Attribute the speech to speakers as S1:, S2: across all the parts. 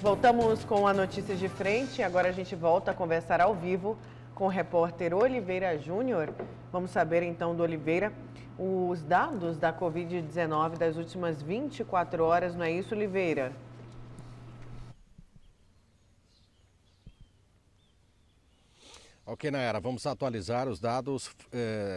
S1: Voltamos com a notícia de frente. Agora a gente volta a conversar ao vivo com o repórter Oliveira Júnior. Vamos saber então do Oliveira os dados da Covid-19 das últimas 24 horas, não é isso, Oliveira?
S2: Ok, Nayara, vamos atualizar os dados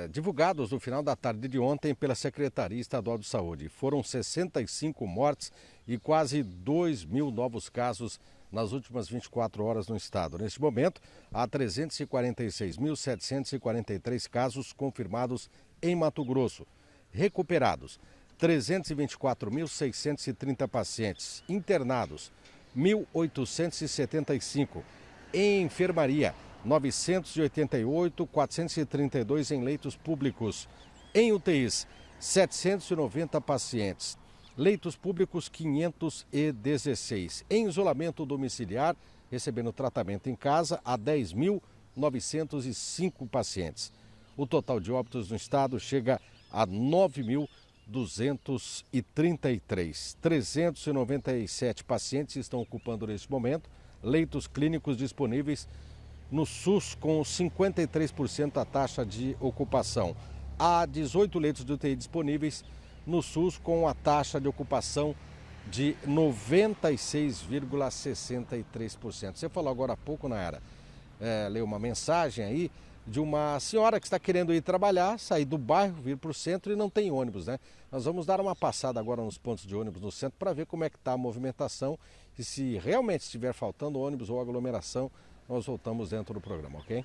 S2: divulgados no final da tarde de ontem pela Secretaria Estadual de Saúde. Foram 65 mortes e quase 2.000 novos casos nas últimas 24 horas no estado. Neste momento, há 346.743 casos confirmados em Mato Grosso. Recuperados, 324.630 pacientes. Internados, 1.875. Em enfermaria, 988, 432 em leitos públicos. Em UTIs, 790 pacientes. Leitos públicos, 516. Em isolamento domiciliar, recebendo tratamento em casa, há 10.905 pacientes. O total de óbitos no estado chega a 9.233. 397 pacientes estão ocupando neste momento leitos clínicos disponíveis no SUS, com 53% a taxa de ocupação. Há 18 leitos de UTI disponíveis no SUS, com a taxa de ocupação de 96,63%. Você falou agora há pouco, Nayara, leu uma mensagem aí de uma senhora que está querendo ir trabalhar, sair do bairro, vir para o centro e não tem ônibus, né? Nós vamos dar uma passada agora nos pontos de ônibus no centro para ver como é que está a movimentação e se realmente estiver faltando ônibus ou aglomeração, nós voltamos dentro do programa, ok?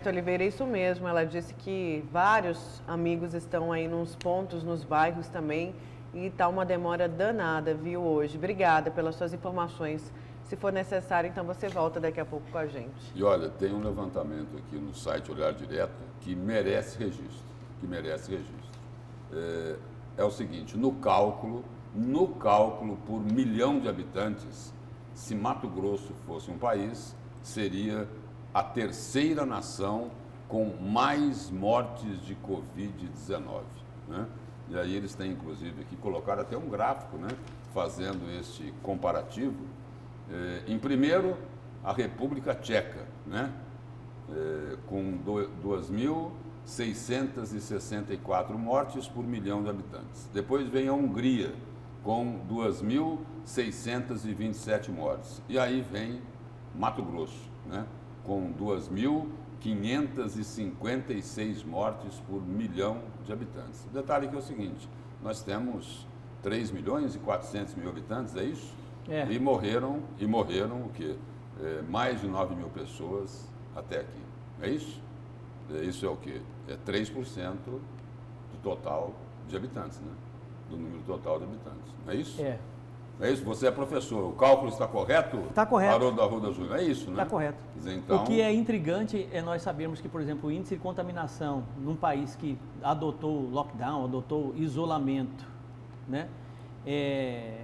S1: Oliveira, é isso mesmo. Ela disse que vários amigos estão aí nos pontos, nos bairros também, e está uma demora danada, viu, hoje. Obrigada pelas suas informações. Se for necessário, então você volta daqui a pouco com a gente.
S3: E olha, tem um levantamento aqui no site Olhar Direto que merece registro, É o seguinte, no cálculo por 1 milhão de habitantes, se Mato Grosso fosse um país, seria a terceira nação com mais mortes de Covid-19, né? E aí eles têm, inclusive, aqui colocaram até um gráfico, né, fazendo este comparativo. Em primeiro, a República Tcheca, né, com 2.664 mortes por 1 milhão de habitantes. Depois vem a Hungria, com 2.627 mortes. E aí vem Mato Grosso, né, com 2.556 mortes por 1 milhão de habitantes. O detalhe que é o seguinte, nós temos 3.400.000 habitantes, é isso?
S4: É.
S3: E morreram o quê? Mais de 9.000 pessoas até aqui, é isso? Isso é o quê? É 3% do total de habitantes, né? Do número total de habitantes, não é isso?
S4: É.
S3: É isso? Você é professor, o cálculo está correto?
S4: Está correto.
S3: Haroldo Arruda Júnior, é isso, né?
S4: Está correto.
S3: Quer dizer, então...
S4: O que é intrigante é nós sabermos que, por exemplo, o índice de contaminação num país que adotou lockdown, adotou isolamento, né? É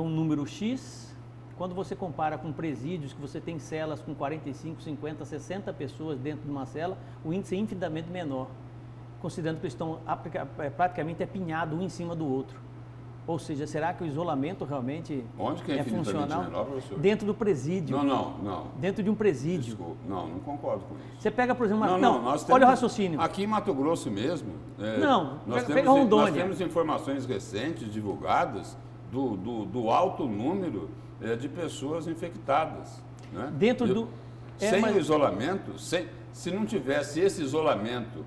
S4: um número X. Quando você compara com presídios, que você tem celas com 45, 50, 60 pessoas dentro de uma cela, o índice é infinitamente menor, considerando que eles estão praticamente apinhados um em cima do outro. Ou seja, será que o isolamento realmente
S3: Onde que é
S4: funcional?
S3: Menor, professor?
S4: Dentro do presídio.
S3: Não.
S4: Dentro de um presídio.
S3: Desculpa, não concordo com isso.
S4: Você pega, por exemplo,
S3: nós temos,
S4: olha o raciocínio.
S3: Aqui em Mato Grosso mesmo,
S4: pega Rondônia.
S3: Nós temos informações recentes divulgadas do alto número de pessoas infectadas, né? Sem o isolamento, se não tivesse esse isolamento,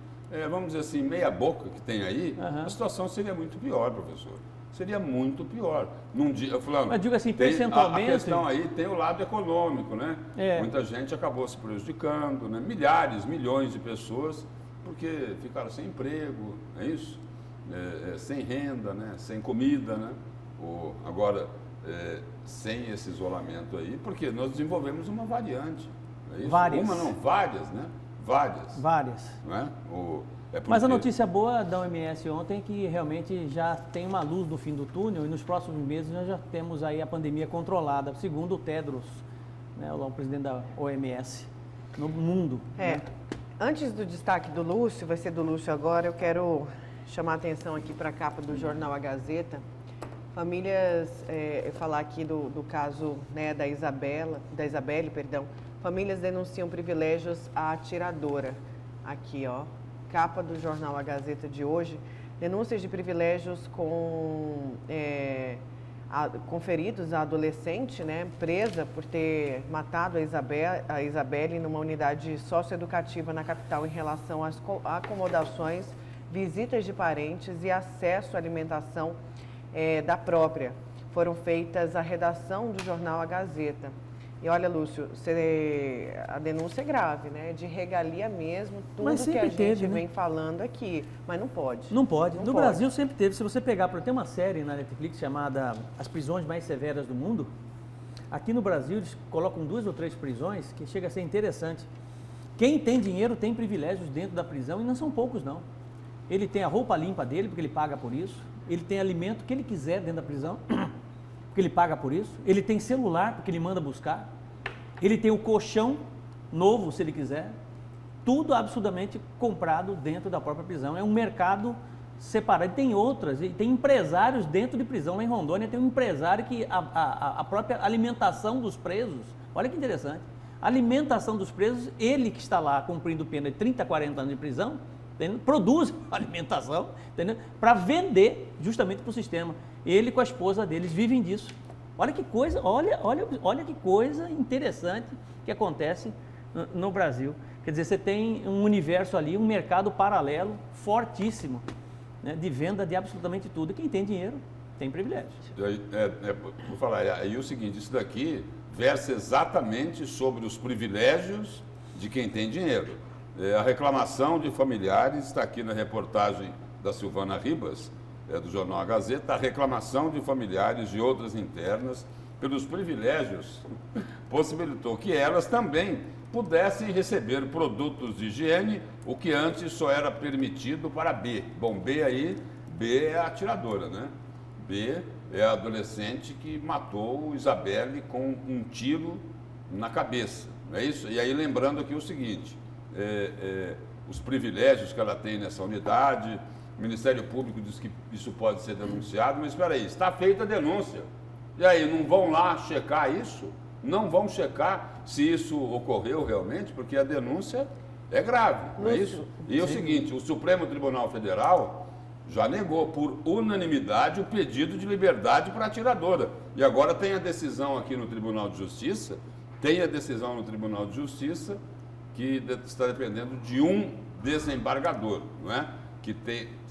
S3: vamos dizer assim, meia boca que tem aí, a situação seria muito pior, professor. Seria muito pior. Num dia, falando,
S4: mas digo assim, percentualmente...
S3: A questão aí tem o lado econômico, né? Muita gente acabou se prejudicando, né? Milhares, milhões de pessoas, porque ficaram sem emprego, é isso? Sem renda, né? Sem comida, né? Agora, sem esse isolamento aí, porque nós desenvolvemos uma variante, é isso?
S4: Várias.
S3: Uma não, várias, né? Várias. Não é?
S4: Mas a notícia boa da OMS ontem é que realmente já tem uma luz no fim do túnel e nos próximos meses nós já temos aí a pandemia controlada, segundo o Tedros, né, o presidente da OMS, no mundo. Né?
S1: Antes do destaque do Lúcio, vai ser do Lúcio agora, eu quero chamar a atenção aqui para a capa do jornal A Gazeta, Famílias, falar aqui do caso, né, da Isabelle, perdão, famílias denunciam privilégios à atiradora. Aqui, ó, capa do jornal A Gazeta de hoje, denúncias de privilégios conferidos à adolescente, né, presa por ter matado a Isabelle numa unidade socioeducativa na capital em relação às acomodações, visitas de parentes e acesso à alimentação da própria. Foram feitas a redação do jornal A Gazeta. E olha, Lúcio, a denúncia é grave, né? De regalia mesmo, tudo que a gente vem falando aqui. Mas não pode.
S4: Não pode. No Brasil sempre teve. Se você pegar, tem uma série na Netflix chamada As Prisões Mais Severas do Mundo. Aqui no Brasil eles colocam 2 ou 3 prisões que chega a ser interessante. Quem tem dinheiro tem privilégios dentro da prisão e não são poucos, não. Ele tem a roupa limpa dele, porque ele paga por isso. Ele tem alimento que ele quiser dentro da prisão, porque ele paga por isso. Ele tem celular, porque ele manda buscar. Ele tem o colchão novo, se ele quiser. Tudo absolutamente comprado dentro da própria prisão. É um mercado separado. E tem outras, e tem empresários dentro de prisão. Lá em Rondônia tem um empresário que a própria alimentação dos presos, olha que interessante, a alimentação dos presos, ele que está lá cumprindo pena de 30, 40 anos de prisão, entendeu? Produz alimentação, para vender justamente para o sistema. Ele com a esposa deles vivem disso. Olha que coisa, olha que coisa interessante que acontece no Brasil. Quer dizer, você tem um universo ali, um mercado paralelo fortíssimo, né, de venda de absolutamente tudo. Quem tem dinheiro tem privilégio.
S3: Vou falar, aí o seguinte, isso daqui versa exatamente sobre os privilégios de quem tem dinheiro. A reclamação de familiares está aqui na reportagem da Silvana Ribas, do jornal A Gazeta, a reclamação de familiares de outras internas pelos privilégios possibilitou que elas também pudessem receber produtos de higiene, o que antes só era permitido para B. Bom, B é a atiradora, né? B é a adolescente que matou Isabelle com um tiro na cabeça, não é isso? E aí lembrando aqui o seguinte, os privilégios que ela tem nessa unidade. O Ministério Público diz que isso pode ser denunciado, mas espera aí, está feita a denúncia. E aí, não vão lá checar isso? Não vão checar se isso ocorreu realmente? Porque a denúncia é grave, não é isso? E é o seguinte, o Supremo Tribunal Federal já negou por unanimidade o pedido de liberdade para a atiradora. E agora tem a decisão aqui no Tribunal de Justiça, que está dependendo de um desembargador, não é? Que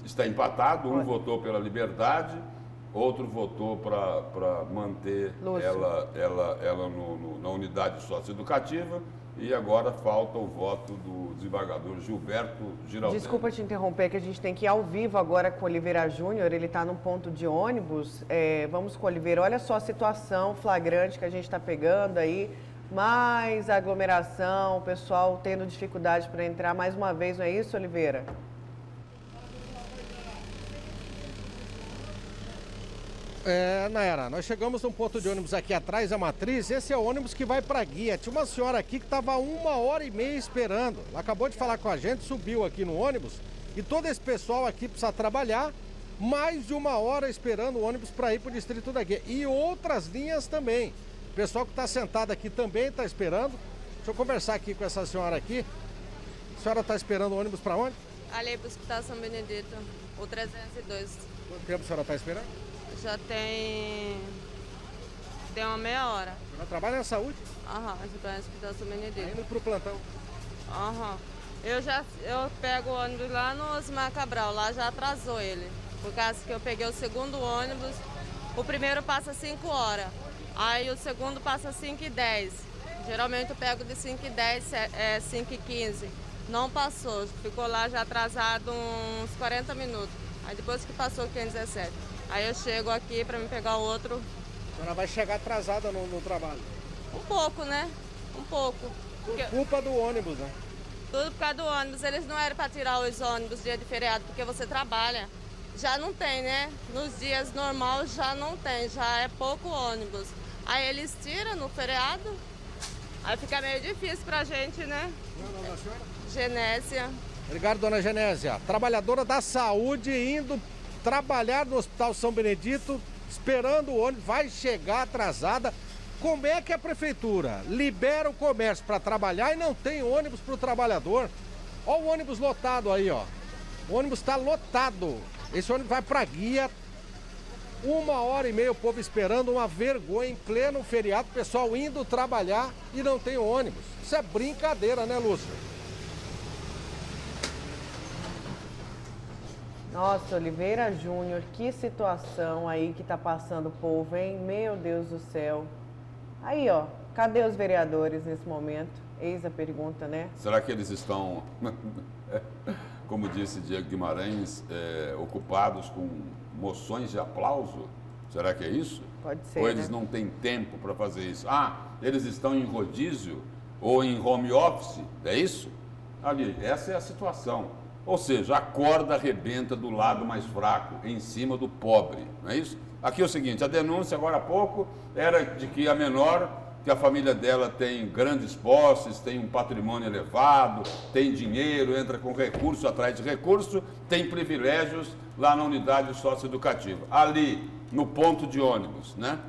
S3: está empatado, um votou pela liberdade, outro votou para manter ela na unidade socioeducativa, e agora falta o voto do desembargador Gilberto Giraldelli.
S1: Desculpa te interromper, que a gente tem que ir ao vivo agora com o Oliveira Júnior, ele está num ponto de ônibus. Vamos com o Oliveira, olha só a situação flagrante que a gente está pegando aí, mais aglomeração, o pessoal tendo dificuldade para entrar mais uma vez, não é isso, Oliveira?
S2: Nayara, nós chegamos num ponto de ônibus aqui atrás da Matriz. Esse é o ônibus que vai para Guia. Tinha uma senhora aqui que estava 1h30 esperando. Ela acabou de falar com a gente, subiu aqui no ônibus. E todo esse pessoal aqui precisa trabalhar mais de 1 hora esperando o ônibus para ir para o distrito da Guia. E outras linhas também. O pessoal que está sentado aqui também está esperando. Deixa eu conversar aqui com essa senhora aqui. A senhora está esperando o ônibus para onde?
S5: Ali para o Hospital São Benedito, o 302.
S2: Quanto tempo a senhora está esperando?
S5: Já tem uma meia hora.
S2: A senhora trabalha na saúde?
S5: Aham, já estou no Hospital São Benedito.
S2: Indo para o plantão?
S5: Aham. Eu pego o ônibus lá no Osmar Cabral, lá já atrasou ele. Por causa que eu peguei o segundo ônibus, o primeiro passa 5 horas, aí o segundo passa 5h10. Geralmente eu pego de 5h10, 5h15. Não passou, ficou lá já atrasado uns 40 minutos. Aí depois que passou 5h17. Aí eu chego aqui para me pegar o outro.
S2: A senhora vai chegar atrasada no trabalho?
S5: Um pouco, né? Um pouco.
S2: Por culpa do ônibus, né?
S5: Tudo por causa do ônibus. Eles não eram para tirar os ônibus dia de feriado, porque você trabalha. Já não tem, né? Nos dias normais já não tem, já é pouco ônibus. Aí eles tiram no feriado, aí fica meio difícil pra gente, né?
S2: Qual é o nome da senhora?
S5: Genésia.
S2: Obrigado, dona Genésia. Trabalhadora da saúde indo trabalhar no Hospital São Benedito, esperando o ônibus, vai chegar atrasada. Como é que a prefeitura libera o comércio para trabalhar e não tem ônibus para o trabalhador? Olha o ônibus lotado aí, ó. O ônibus está lotado. Esse ônibus vai para Guia. 1h30 o povo esperando, uma vergonha em pleno feriado, o pessoal indo trabalhar e não tem ônibus. Isso é brincadeira, né, Lúcia?
S1: Nossa, Oliveira Júnior, que situação aí que tá passando o povo, hein? Meu Deus do céu. Aí, ó, cadê os vereadores nesse momento? Eis a pergunta, né?
S3: Será que eles estão, como disse Diego Guimarães, ocupados com moções de aplauso? Será que é isso?
S1: Pode ser,
S3: ou eles
S1: né?
S3: não têm tempo para fazer isso? Ah, eles estão em rodízio ou em home office, é isso? Ali, essa é a situação. Ou seja, a corda arrebenta do lado mais fraco, em cima do pobre, não é isso? Aqui é o seguinte, a denúncia agora há pouco era de que a menor, que a família dela tem grandes posses, tem um patrimônio elevado, tem dinheiro, entra com recurso atrás de recurso, tem privilégios lá na unidade socioeducativa. Ali, no ponto de ônibus, né?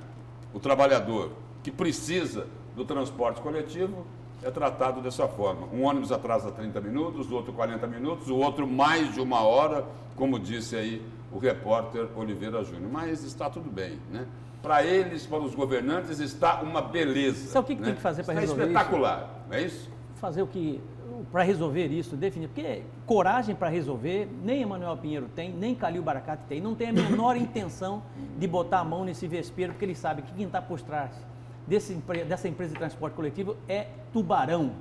S3: O trabalhador que precisa do transporte coletivo é tratado dessa forma. Um ônibus atrasa 30 minutos, o outro 40 minutos, o outro mais de 1 hora, como disse aí o repórter Oliveira Júnior. Mas está tudo bem, né? Para eles, para os governantes, está uma beleza.
S4: Sabe o que,
S3: né?
S4: tem que fazer para resolver
S3: isso? É espetacular, não é isso?
S4: Fazer o que para resolver isso, definir. Porque coragem para resolver, nem Emanuel Pinheiro tem, nem Calil Baracate tem. Não tem a menor intenção de botar a mão nesse vespeiro, porque eles sabem que quem está por trás dessa empresa de transporte coletivo é tubarão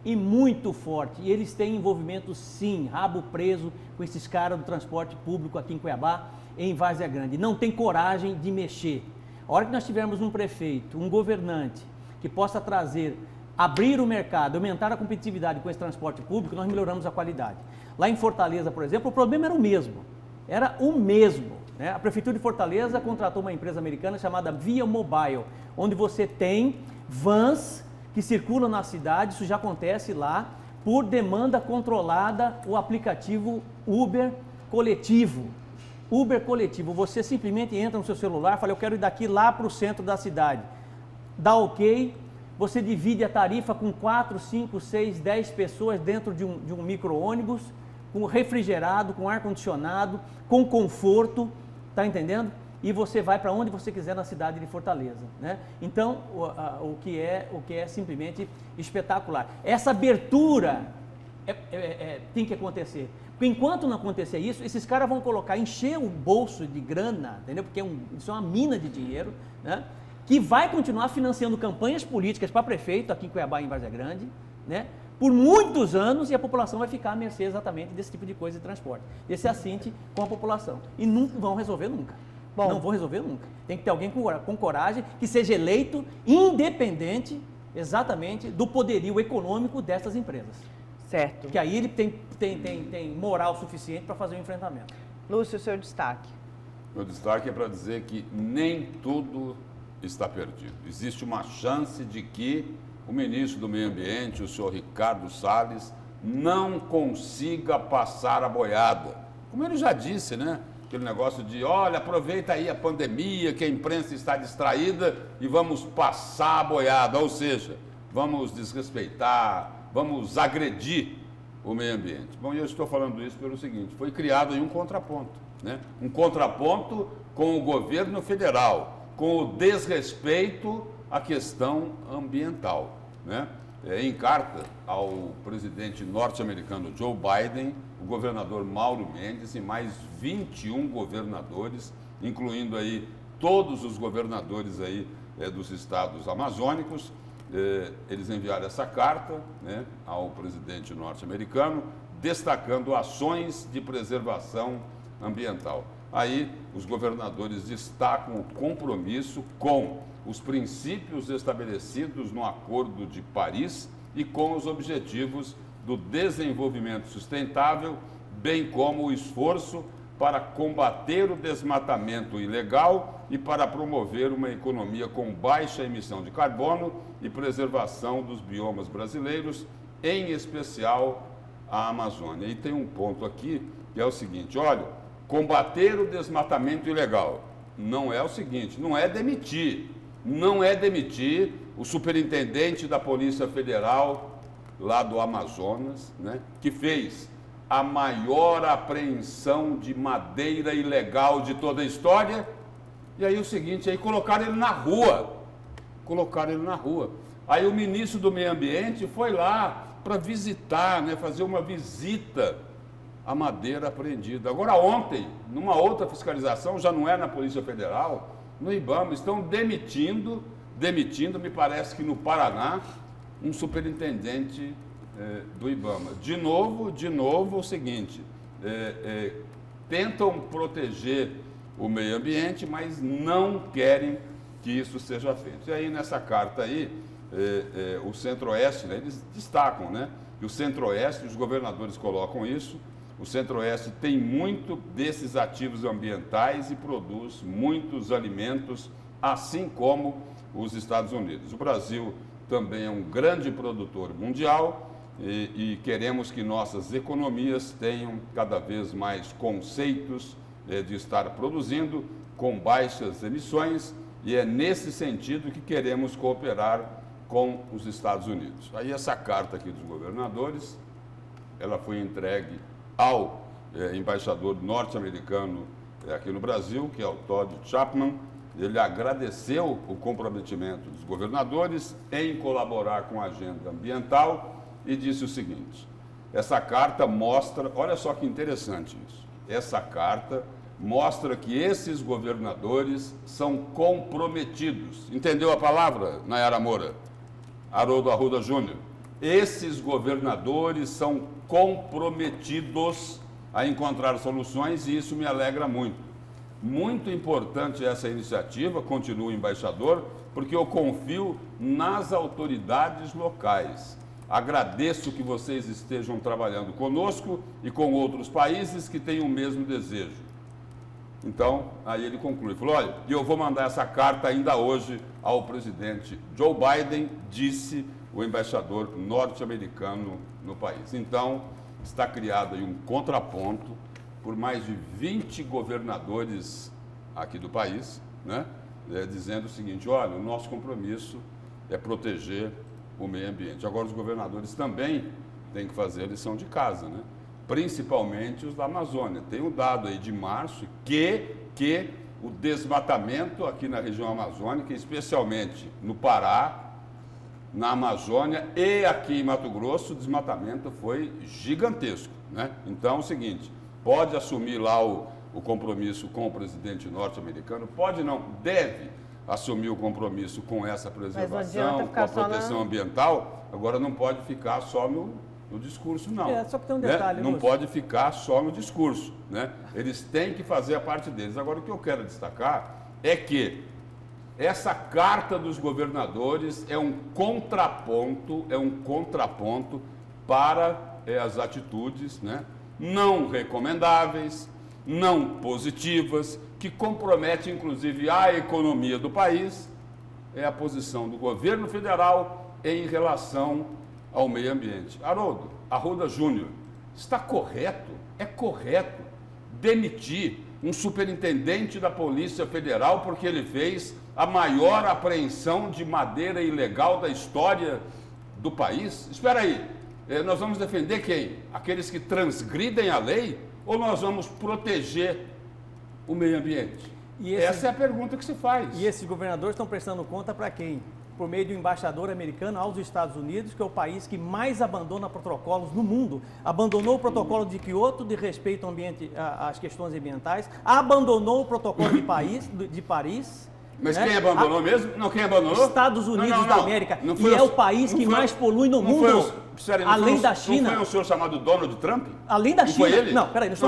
S4: e muito forte. E eles têm envolvimento, sim, rabo preso com esses caras do transporte público aqui em Cuiabá, em Várzea Grande. Não tem coragem de mexer. A hora que nós tivermos um prefeito, um governante, que possa abrir o mercado, aumentar a competitividade com esse transporte público, nós melhoramos a qualidade. Lá em Fortaleza, por exemplo, o problema era o mesmo. Né? A Prefeitura de Fortaleza contratou uma empresa americana chamada Via Mobile, onde você tem vans que circulam na cidade, isso já acontece lá, por demanda controlada, o aplicativo Uber coletivo. Uber coletivo, você simplesmente entra no seu celular e fala, eu quero ir daqui lá para o centro da cidade. Dá ok, você divide a tarifa com 4, 5, 6, 10 pessoas dentro de um micro-ônibus, com refrigerado, com ar-condicionado, com conforto, tá entendendo? E você vai para onde você quiser na cidade de Fortaleza, né? Então, o que é simplesmente espetacular. Essa abertura tem que acontecer. Porque enquanto não acontecer isso, esses caras vão encher o bolso de grana, entendeu? Porque isso é uma mina de dinheiro, né? Que vai continuar financiando campanhas políticas para prefeito aqui em Cuiabá e em Várzea Grande, né? Por muitos anos, e a população vai ficar à mercê exatamente desse tipo de coisa de transporte. Esse assinte com a população. E nunca vão resolver nunca.
S1: Bom,
S4: não vão resolver nunca. Tem que ter alguém com coragem, que seja eleito independente exatamente do poderio econômico dessas empresas.
S1: certo.
S4: Que aí ele tem moral suficiente para fazer o enfrentamento.
S1: Lúcio, seu destaque.
S3: Meu destaque é para dizer que nem tudo está perdido. Existe uma chance de que o ministro do Meio Ambiente, o senhor Ricardo Salles, não consiga passar a boiada. Como ele já disse, né? Aquele negócio de, olha, aproveita aí a pandemia, que a imprensa está distraída e vamos passar a boiada. Ou seja, vamos desrespeitar, vamos agredir o meio ambiente. Bom, e eu estou falando isso pelo seguinte, foi criado aí um contraponto, né? Um contraponto com o governo federal, com o desrespeito à questão ambiental, né? Em carta ao presidente norte-americano Joe Biden, o governador Mauro Mendes e mais 21 governadores, incluindo aí todos os governadores aí dos estados amazônicos, eles enviaram essa carta, né, ao presidente norte-americano, destacando ações de preservação ambiental. Aí os governadores destacam o compromisso com os princípios estabelecidos no Acordo de Paris e com os objetivos do desenvolvimento sustentável, bem como o esforço para combater o desmatamento ilegal e para promover uma economia com baixa emissão de carbono e preservação dos biomas brasileiros, em especial a Amazônia. E tem um ponto aqui que é o seguinte, olha, combater o desmatamento ilegal, não é o seguinte, não é demitir o superintendente da Polícia Federal lá do Amazonas, né, que fez a maior apreensão de madeira ilegal de toda a história. E aí o seguinte, aí colocaram ele na rua. Aí o ministro do Meio Ambiente foi lá para visitar, né, fazer uma visita à madeira apreendida. Agora ontem, numa outra fiscalização, já não é na Polícia Federal, no IBAMA, estão demitindo, me parece que no Paraná, um superintendente do IBAMA. De novo o seguinte, tentam proteger o meio ambiente, mas não querem que isso seja feito. E aí nessa carta aí, o Centro-Oeste, né, eles destacam, né, que o Centro-Oeste, os governadores colocam isso, o Centro-Oeste tem muito desses ativos ambientais e produz muitos alimentos, assim como os Estados Unidos. O Brasil também é um grande produtor mundial e queremos que nossas economias tenham cada vez mais conceitos de estar produzindo com baixas emissões, e é nesse sentido que queremos cooperar com os Estados Unidos. Aí essa carta aqui dos governadores, ela foi entregue ao embaixador norte-americano aqui no Brasil, que é o Todd Chapman. Ele agradeceu o comprometimento dos governadores em colaborar com a agenda ambiental e disse o seguinte: essa carta mostra, olha só que interessante isso, essa carta mostra que esses governadores são comprometidos. Entendeu a palavra, Nayara Moura? Haroldo Arruda Júnior. Esses governadores são comprometidos a encontrar soluções e isso me alegra muito. Muito importante essa iniciativa, continua o embaixador, porque eu confio nas autoridades locais. Agradeço que vocês estejam trabalhando conosco e com outros países que têm o mesmo desejo. Então, aí ele conclui, falou, olha, eu vou mandar essa carta ainda hoje ao presidente Joe Biden, disse o embaixador norte-americano no país. Então, está criado aí um contraponto por mais de 20 governadores aqui do país, né, dizendo o seguinte, olha, o nosso compromisso é proteger o meio ambiente. Agora, os governadores também têm que fazer a lição de casa, né? Principalmente os da Amazônia. Tem um dado aí de março que o desmatamento aqui na região amazônica, especialmente no Pará, na Amazônia e aqui em Mato Grosso, o desmatamento foi gigantesco, né? Então, é o seguinte, pode assumir lá o compromisso com o presidente norte-americano, pode não, deve assumir o compromisso com essa preservação, com a proteção ambiental, agora não pode ficar só no discurso, não.
S4: Só que tem um detalhe,
S3: né? Não pode ficar só no discurso, né? Eles têm que fazer a parte deles. Agora, o que eu quero destacar é que essa carta dos governadores é um contraponto para as atitudes, né, não recomendáveis, não positivas, que comprometem, inclusive, a economia do país, é a posição do governo federal em relação ao meio ambiente. Haroldo Arruda Júnior, está correto, é correto demitir um superintendente da Polícia Federal porque ele fez a maior apreensão de madeira ilegal da história do país? Espera aí, nós vamos defender quem? Aqueles que transgridem a lei ou nós vamos proteger o meio ambiente? Essa é a pergunta que se faz.
S4: E esses governadores estão prestando conta para quem? Por meio do embaixador americano aos Estados Unidos, que é o país que mais abandona protocolos no mundo. Abandonou o protocolo de Kyoto de respeito ao ambiente, às questões ambientais, abandonou o protocolo de Paris.
S3: Mas
S4: né?
S3: Quem abandonou mesmo? Não, quem abandonou?
S4: Estados Unidos da América. E é o país que mais polui no mundo, além da China.
S3: Não foi um senhor chamado Donald Trump?
S4: Além da China.
S3: Foi ele?
S4: Não, peraí, nós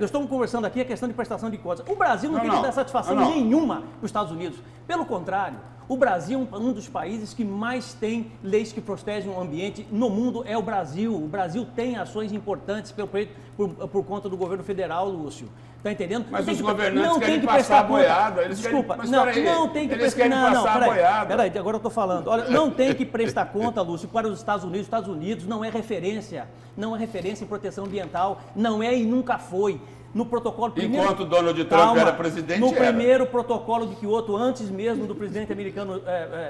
S4: estamos conversando aqui a questão de prestação de contas. O Brasil não tem que dar satisfação nenhuma para os Estados Unidos. Pelo contrário, o Brasil é um dos países que mais tem leis que protegem o ambiente no mundo, é o Brasil. O Brasil tem ações importantes por conta do governo federal, Lúcio. Está entendendo?
S3: Mas os governantes querem passar a boiada.
S4: Desculpa, não tem que prestar conta. Peraí, agora eu estou falando. Olha, não tem que prestar conta, Lúcio, para os Estados Unidos. Os Estados Unidos não é referência em proteção ambiental, não é e nunca foi. No protocolo primeiro,
S3: Enquanto Donald Trump era presidente,
S4: no primeiro protocolo de Kyoto, antes mesmo do presidente americano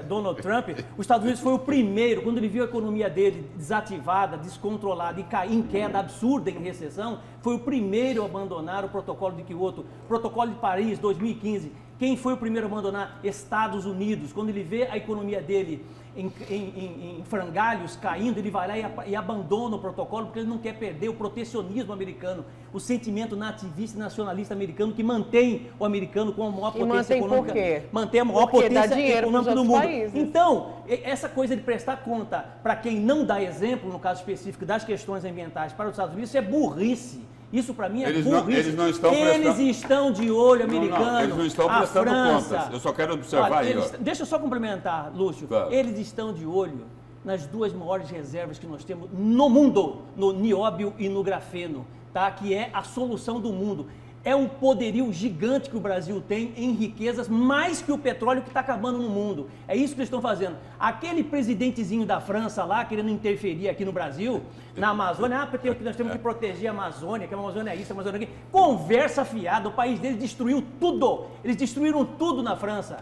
S4: Donald Trump, os Estados Unidos foi o primeiro, quando ele viu a economia dele desativada, descontrolada e cair em queda absurda, em recessão, foi o primeiro a abandonar o protocolo de Kyoto. Protocolo de Paris, 2015. Quem foi o primeiro a abandonar? Estados Unidos. Quando ele vê a economia dele em frangalhos caindo, ele vai lá e abandona o protocolo porque ele não quer perder o protecionismo americano, o sentimento nativista e nacionalista americano que mantém o americano como a maior potência econômica.
S1: Por quê?
S4: Mantém a maior potência econômica do mundo.
S1: Países.
S4: Então, essa coisa de prestar conta para quem não dá exemplo, no caso específico das questões ambientais para os Estados Unidos, isso é burrice. Isso para mim é burrice.
S3: Eles não estão
S4: Eles estão de olho, americano.
S3: Eles não estão prestando contas. Eu só quero observar aí.
S4: Deixa eu só complementar, Lúcio.
S3: Tá.
S4: Eles estão de olho nas duas maiores reservas que nós temos no mundo, no nióbio e no grafeno, tá? Que é a solução do mundo. É um poderio gigante que o Brasil tem em riquezas, mais que o petróleo que está acabando no mundo. É isso que eles estão fazendo. Aquele presidentezinho da França lá, querendo interferir aqui no Brasil, na Amazônia, nós temos que proteger a Amazônia, que a Amazônia é isso, a Amazônia é aquilo. Conversa fiada, o país deles destruiu tudo. Eles destruíram tudo na França.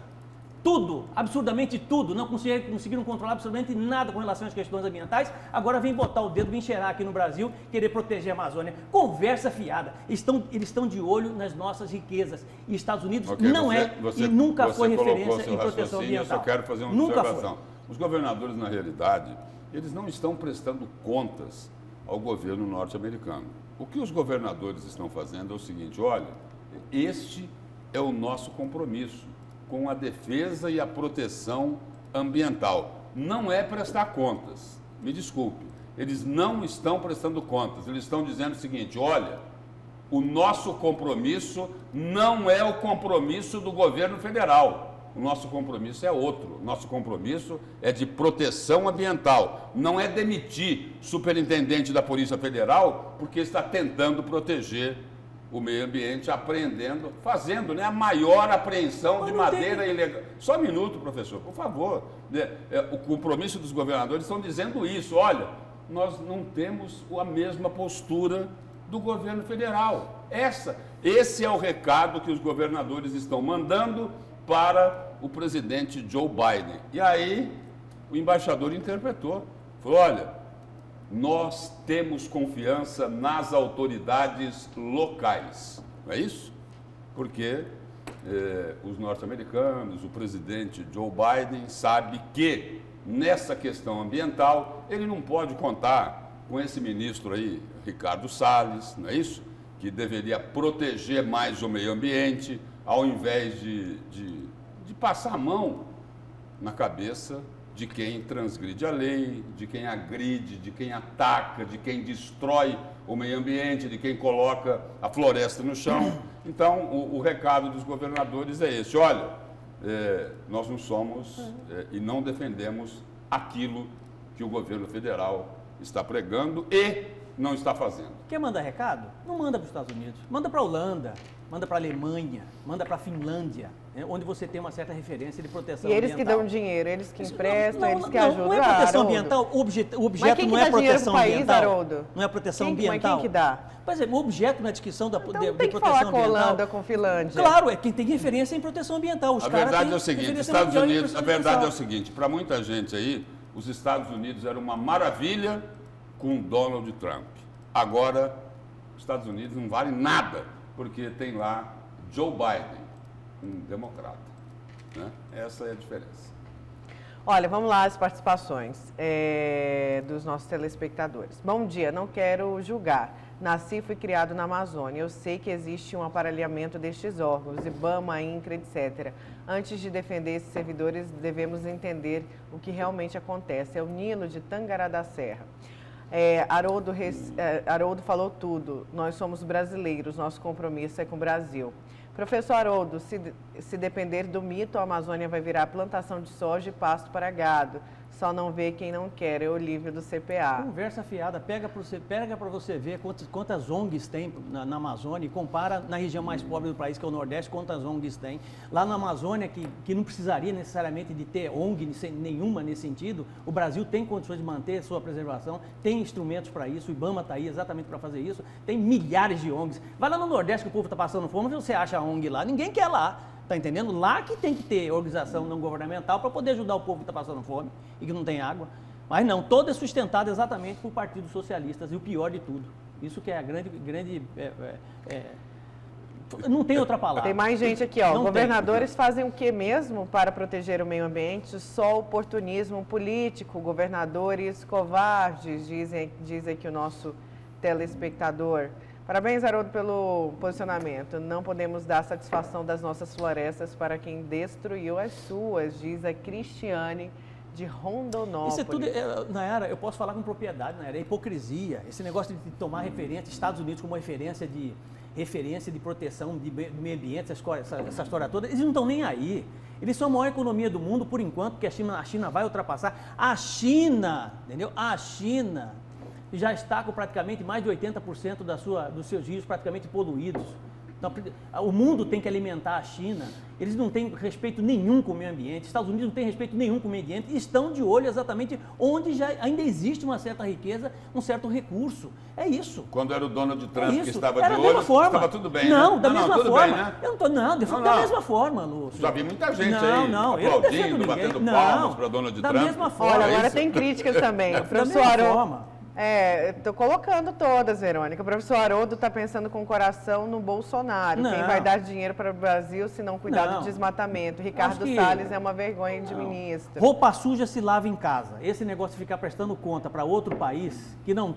S4: Tudo, absurdamente tudo, não conseguiram controlar absolutamente nada com relação às questões ambientais, agora vem botar o dedo, vem cheirar aqui no Brasil, querer proteger a Amazônia. Conversa fiada, eles estão de olho nas nossas riquezas, e Estados Unidos não e nunca foi referência em proteção ambiental.
S3: Eu só quero fazer uma observação. Os governadores, na realidade, eles não estão prestando contas ao governo norte-americano. O que os governadores estão fazendo é o seguinte, olha, este é o nosso compromisso com a defesa e a proteção ambiental. Não é prestar contas, me desculpe, eles não estão prestando contas, eles estão dizendo o seguinte, olha, o nosso compromisso não é o compromisso do governo federal, o nosso compromisso é outro, o nosso compromisso é de proteção ambiental, não é demitir superintendente da Polícia Federal porque está tentando proteger o meio ambiente, apreendendo, fazendo a maior apreensão de madeira ilegal. Só um minuto, professor, por favor. O compromisso dos governadores estão dizendo isso. Olha, nós não temos a mesma postura do governo federal. Esse é o recado que os governadores estão mandando para o presidente Joe Biden. E aí, o embaixador interpretou. Falou, olha, nós temos confiança nas autoridades locais, não é isso? Porque os norte-americanos, o presidente Joe Biden sabe que nessa questão ambiental ele não pode contar com esse ministro aí, Ricardo Salles, não é isso? Que deveria proteger mais o meio ambiente ao invés de passar a mão na cabeça de quem transgride a lei, de quem agride, de quem ataca, de quem destrói o meio ambiente, de quem coloca a floresta no chão. Então, o recado dos governadores é esse, olha, nós não somos e não defendemos aquilo que o governo federal está pregando e não está fazendo.
S4: Quer mandar recado? Não manda para os Estados Unidos, manda para a Holanda, manda para a Alemanha, manda para a Finlândia, onde você tem uma certa referência de proteção ambiental.
S1: E eles que dão dinheiro, eles que emprestam, eles que ajudam.
S4: Não é proteção ambiental, o objeto não é proteção ambiental.
S1: Haroldo?
S4: Não é proteção ambiental.
S1: Mas quem que dá?
S4: Pois é, o objeto na descrição de
S1: tem
S4: proteção
S1: que falar
S4: ambiental.
S1: Com a Holanda, com a Finlândia.
S4: Claro, é quem tem referência em proteção ambiental.
S3: A verdade é o seguinte, Estados Unidos, a verdade é o seguinte, para muita gente aí, os Estados Unidos eram uma maravilha com Donald Trump. Agora, os Estados Unidos não vale nada, porque tem lá Joe Biden, um democrata. Né? Essa é a diferença.
S1: Olha, vamos lá as participações dos nossos telespectadores. Bom dia, não quero julgar. Nasci e fui criado na Amazônia. Eu sei que existe um aparelhamento destes órgãos, IBAMA, INCRA, etc. Antes de defender esses servidores, devemos entender o que realmente acontece. É o Nilo de Tangará da Serra. Haroldo falou tudo. Nós somos brasileiros, nosso compromisso é com o Brasil. Professor Haroldo, se depender do mito, a Amazônia vai virar plantação de soja e pasto para gado. só não vê quem não quer, é Olívio do CPA.
S4: Conversa fiada, pega para você ver quantas ONGs tem na Amazônia e compara na região mais pobre do país, que é o Nordeste, quantas ONGs tem. Lá na Amazônia, que não precisaria necessariamente de ter ONG nenhuma nesse sentido, o Brasil tem condições de manter sua preservação, tem instrumentos para isso, o IBAMA está aí exatamente para fazer isso, tem milhares de ONGs. Vai lá no Nordeste que o povo está passando fome, você acha a ONG lá, ninguém quer lá. Está entendendo? Lá que tem que ter organização não governamental para poder ajudar o povo que está passando fome e que não tem água. Mas não, todo é sustentado exatamente por partidos socialistas e o pior de tudo. Isso que é a grande não tem outra palavra.
S1: Tem mais gente aqui, ó.
S4: Não
S1: Governadores fazem o que mesmo para proteger o meio ambiente? Só oportunismo político. Governadores covardes, diz aqui o nosso telespectador. Parabéns, Haroldo, pelo posicionamento. Não podemos dar satisfação das nossas florestas para quem destruiu as suas, diz a Cristiane de Rondonópolis.
S4: Isso é tudo, Nayara, eu posso falar com propriedade, Nayara, é hipocrisia. Esse negócio de tomar referência, Estados Unidos como referência de proteção do meio ambiente, essa história toda, eles não estão nem aí. Eles são a maior economia do mundo por enquanto, porque a China vai ultrapassar. A China, entendeu? A China já está com praticamente mais de 80% dos seus rios praticamente poluídos. Então, o mundo tem que alimentar a China, eles não têm respeito nenhum com o meio ambiente, os Estados Unidos não têm respeito nenhum com o meio ambiente, e estão de olho exatamente onde ainda existe uma certa riqueza, um certo recurso. É isso.
S3: Quando era o Donald Trump que estava
S4: era
S3: de olho, estava tudo bem,
S4: não,
S3: né?
S4: Da mesma forma.
S3: Bem, né?
S4: Eu não tô, não, da mesma forma, Lúcio.
S3: Já vi muita gente
S4: aplaudindo,
S3: batendo palmas para Donald Trump.
S4: Da mesma forma.
S1: Olha, agora tem críticas também. O professor Haroldo... estou colocando todas, Verônica. O professor Haroldo está pensando com o coração no Bolsonaro. Quem vai dar dinheiro para o Brasil se não cuidar do desmatamento? Ricardo Salles é uma vergonha de ministro.
S4: Roupa suja se lava em casa. Esse negócio de ficar prestando conta para outro país que não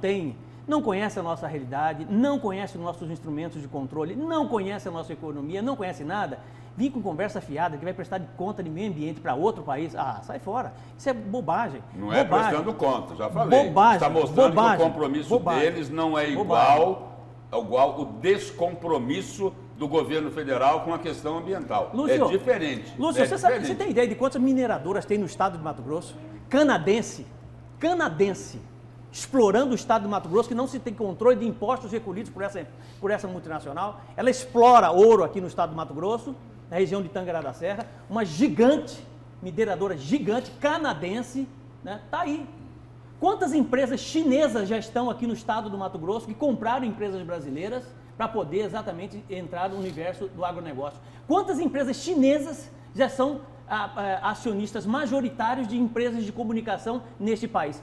S4: conhece a nossa realidade, não conhece os nossos instrumentos de controle, não conhece a nossa economia, não conhece nada, vir com conversa fiada que vai prestar de conta de meio ambiente para outro país, sai fora. Isso é bobagem.
S3: Não é prestando conta, já falei.
S4: Bobagem.
S3: Está mostrando que o compromisso deles não é igual o descompromisso do governo federal com a questão ambiental.
S4: Lúcio,
S3: é diferente.
S4: Lúcio, você tem ideia de quantas mineradoras tem no estado de Mato Grosso? Canadense, explorando o estado de Mato Grosso, que não se tem controle de impostos recolhidos por essa multinacional. Ela explora ouro aqui no estado de Mato Grosso, na região de Tangará da Serra, uma mineradora gigante, canadense, né? Tá aí. Quantas empresas chinesas já estão aqui no estado do Mato Grosso que compraram empresas brasileiras para poder exatamente entrar no universo do agronegócio? Quantas empresas chinesas já são acionistas majoritários de empresas de comunicação neste país?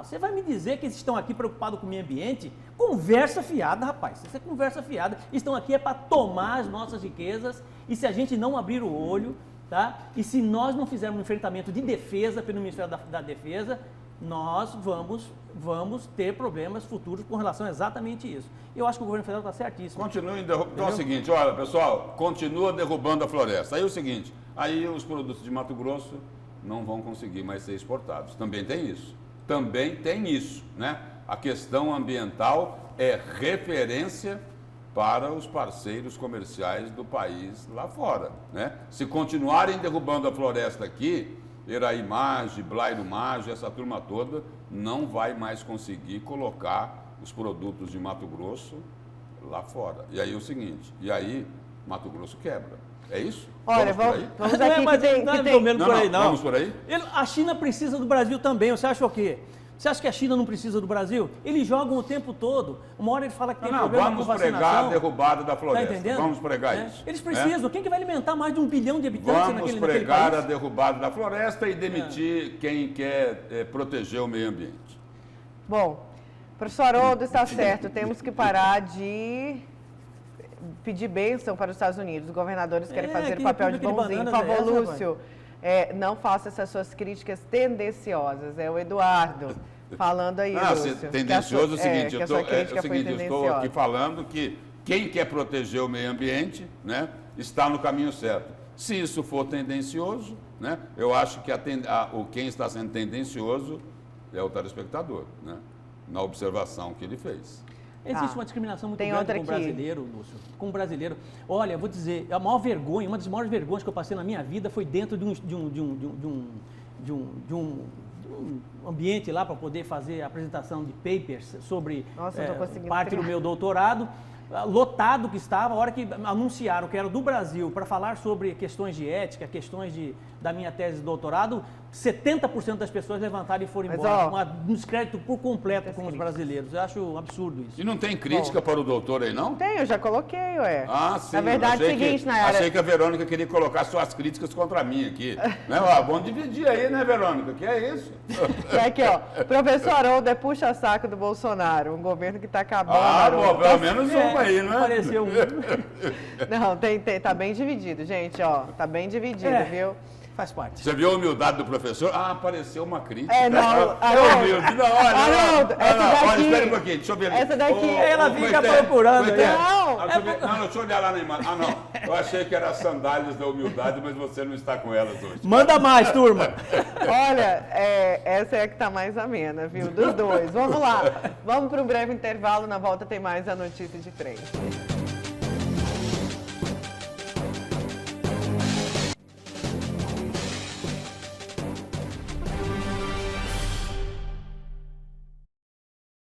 S4: Você vai me dizer que eles estão aqui preocupados com o meio ambiente? Conversa fiada, rapaz. Isso é conversa fiada. Estão aqui para tomar as nossas riquezas, e se a gente não abrir o olho, tá? E se nós não fizermos um enfrentamento de defesa pelo Ministério da Defesa, nós vamos ter problemas futuros com relação a exatamente isso. Eu acho que o governo federal está certíssimo.
S3: Continuem derrubando. Então é o seguinte, olha, pessoal, continua derrubando a floresta. Aí é o seguinte, aí os produtos de Mato Grosso não vão conseguir mais ser exportados. Também tem isso, né? A questão ambiental é referência para os parceiros comerciais do país lá fora, né? Se continuarem derrubando a floresta aqui, Eraimage, Blairumage, essa turma toda não vai mais conseguir colocar os produtos de Mato Grosso lá fora. E aí é o seguinte, Mato Grosso quebra. É isso?
S1: Olha, vamos aqui
S3: Vamos por aí?
S4: A China precisa do Brasil também, você acha o quê? Você acha que a China não precisa do Brasil? Eles jogam o tempo todo. Uma hora ele fala que tem problema com vacinação.
S3: Vamos pregar a derrubada da floresta.
S4: Tá entendendo?
S3: Vamos pregar isso.
S4: Eles precisam. Quem que vai alimentar mais de 1 bilhão de habitantes naquele país?
S3: Vamos pregar a derrubada da floresta e demitir quem quer proteger o meio ambiente.
S1: Bom, professor Haroldo está certo. Temos que parar de pedir bênção para os Estados Unidos. Os governadores querem fazer o papel de bonzinho. Por favor, Lúcio. Não faça essas suas críticas tendenciosas. É o Eduardo falando aí, Lúcio.
S3: Tendencioso é o seguinte, eu estou aqui falando que quem quer proteger o meio ambiente, né, está no caminho certo. Se isso for tendencioso, né, eu acho que quem está sendo tendencioso é o telespectador, né, na observação que ele fez.
S4: Existe uma discriminação muito grande com o brasileiro, Lúcio. Com o brasileiro. Olha, eu vou dizer, a maior vergonha, uma das maiores vergonhas que eu passei na minha vida foi dentro de um ambiente lá para poder fazer a apresentação de papers sobre
S1: Nossa, eu tô conseguindo
S4: parte do
S1: criar.
S4: meu doutorado. Lotado que estava, a hora que anunciaram que era do Brasil para falar sobre questões de ética, questões da minha tese de doutorado, 70% das pessoas levantaram e foram
S1: Mas,
S4: embora.
S1: ó,
S4: Um descrédito por completo com os brasileiros. Eu acho um absurdo isso.
S3: E não tem crítica para o doutor aí, não?
S1: Tem, eu já coloquei, ué.
S3: Ah, sim.
S1: Na verdade, é o seguinte, Nayara.
S3: Achei que a Verônica queria colocar suas críticas contra mim aqui. Né? Ó, vamos dividir aí, né, Verônica? Que é isso?
S1: E aqui, ó, professor Haroldo é puxa-saco do Bolsonaro, um governo que está acabando.
S3: Ah,
S1: Haroldo.
S3: bom, pelo menos uma aí, não é?
S4: Apareceu um.
S1: Não, tá bem dividido, gente, ó, tá bem dividido, viu?
S4: Faz parte.
S3: Você viu a humildade do professor? Ah, apareceu uma crítica.
S1: Não,
S3: É humilde. Não, olha,
S1: Haroldo, essa daqui.
S3: olha, espera um pouquinho, deixa eu ver ali.
S1: Essa daqui.
S4: Ela fica
S3: Coité,
S4: procurando,
S3: Coité.
S4: né?
S1: Não,
S3: Deixa eu olhar lá na imagem. Ah, não. Eu achei que era as sandálias da humildade, mas você não está com elas hoje.
S4: Manda mais, turma.
S1: Olha, essa é a que tá mais amena, viu? Dos dois. Vamos lá. Vamos para um breve intervalo. Na volta tem mais a notícia de frente.